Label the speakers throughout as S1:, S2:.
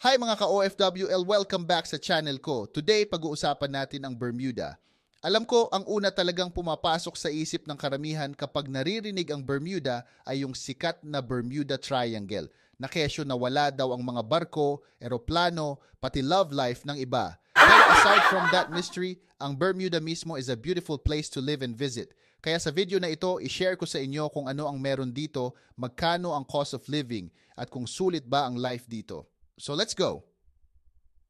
S1: Hi mga ka-OFWL, welcome back sa channel ko. Today, pag-uusapan natin ang Bermuda. Alam ko, ang una talagang pumapasok sa isip ng karamihan kapag naririnig ang Bermuda ay yung sikat na Bermuda Triangle, na kesyo na wala daw ang mga barko, eroplano, pati love life ng iba. Pero aside from that mystery, ang Bermuda mismo is a beautiful place to live and visit. Kaya sa video na ito, i-share ko sa inyo kung ano ang meron dito, magkano ang cost of living, at kung sulit ba ang life dito. So let's go.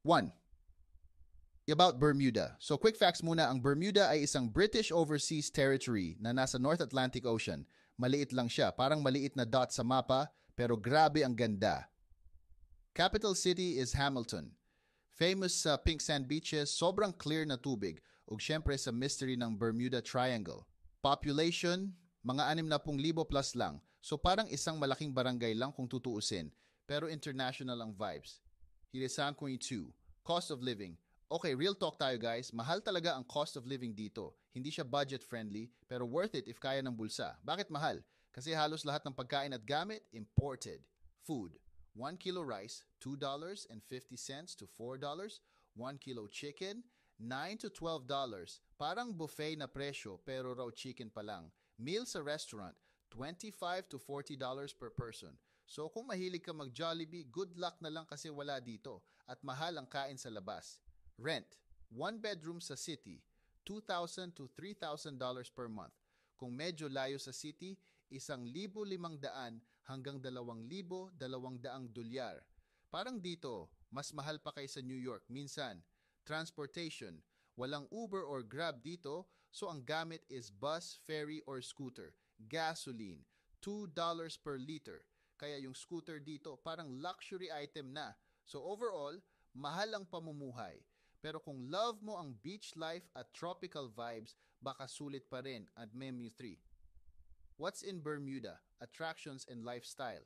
S1: 1. About Bermuda. So quick facts muna, ang Bermuda ay isang British overseas territory na nasa North Atlantic Ocean. Maliit lang siya, parang maliit na dot sa mapa, pero grabe ang ganda. Capital city is Hamilton. Famous sa pink sand beaches, sobrang clear na tubig, ug syempre sa mystery ng Bermuda Triangle. Population, mga 60,000 plus lang. So parang isang malaking barangay lang kung tutuusin. Pero international ang vibes. Hirisan ko yung 2. Cost of living. Okay, real talk tayo guys. Mahal talaga ang cost of living dito. Hindi siya budget friendly, pero worth it if kaya ng bulsa. Bakit mahal? Kasi halos lahat ng pagkain at gamit, imported. Food. 1 kilo rice, $2.50 to $4. 1 kilo chicken, $9 to $12. Parang buffet na presyo, pero raw chicken pa lang. Meal sa restaurant, $25 to $40 per person. So kung mahilig ka mag-Jollibee, good luck na lang kasi wala dito at mahal ang kain sa labas. Rent, 1 bedroom sa city, $2,000 to $3,000 per month. Kung medyo layo sa city, $1,500 hanggang $2,200 dolyar. Parang dito, mas mahal pa kaysa New York minsan. Transportation, walang Uber or Grab dito, so ang gamit is bus, ferry or scooter. Gasoline, $2 per liter. Kaya yung scooter dito parang luxury item na. So overall, mahal ang pamumuhay. Pero kung love mo ang beach life at tropical vibes, baka sulit pa rin at menu 3. What's in Bermuda? Attractions and lifestyle.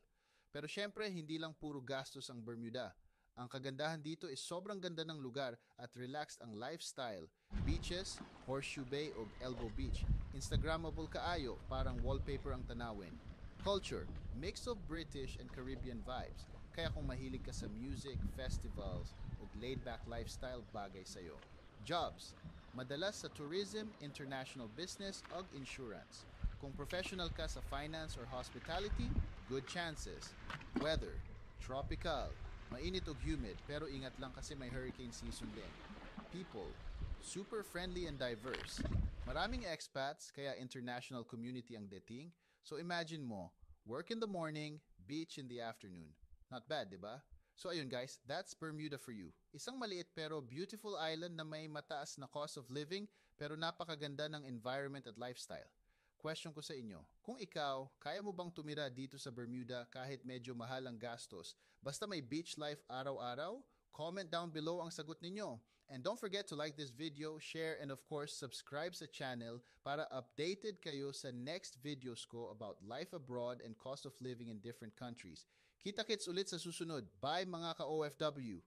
S1: Pero syempre, hindi lang puro gastos ang Bermuda. Ang kagandahan dito is sobrang ganda ng lugar at relaxed ang lifestyle. Beaches, Horseshoe Bay o Elbow Beach. Instagrammable kaayo, parang wallpaper ang tanawin. Culture, mix of British and Caribbean vibes. Kaya kung mahilig ka sa music, festivals, o laid-back lifestyle, bagay sa'yo. Jobs, madalas sa tourism, international business, o insurance. Kung professional ka sa finance or hospitality, good chances. Weather, tropical, mainit o humid, pero ingat lang kasi may hurricane season din. People, super friendly and diverse. Maraming expats, kaya international community ang dating. So imagine mo, work in the morning, beach in the afternoon. Not bad, di ba? So ayun guys, that's Bermuda for you. Isang maliit pero beautiful island na may mataas na cost of living pero napakaganda ng environment at lifestyle. Question ko sa inyo, kung ikaw, kaya mo bang tumira dito sa Bermuda kahit medyo mahal ang gastos, basta may beach life araw-araw? Comment down below ang sagot ninyo. And don't forget to like this video, share, and of course, subscribe sa channel para updated kayo sa next videos ko about life abroad and cost of living in different countries. Kita-kits ulit sa susunod. Bye mga ka-OFW!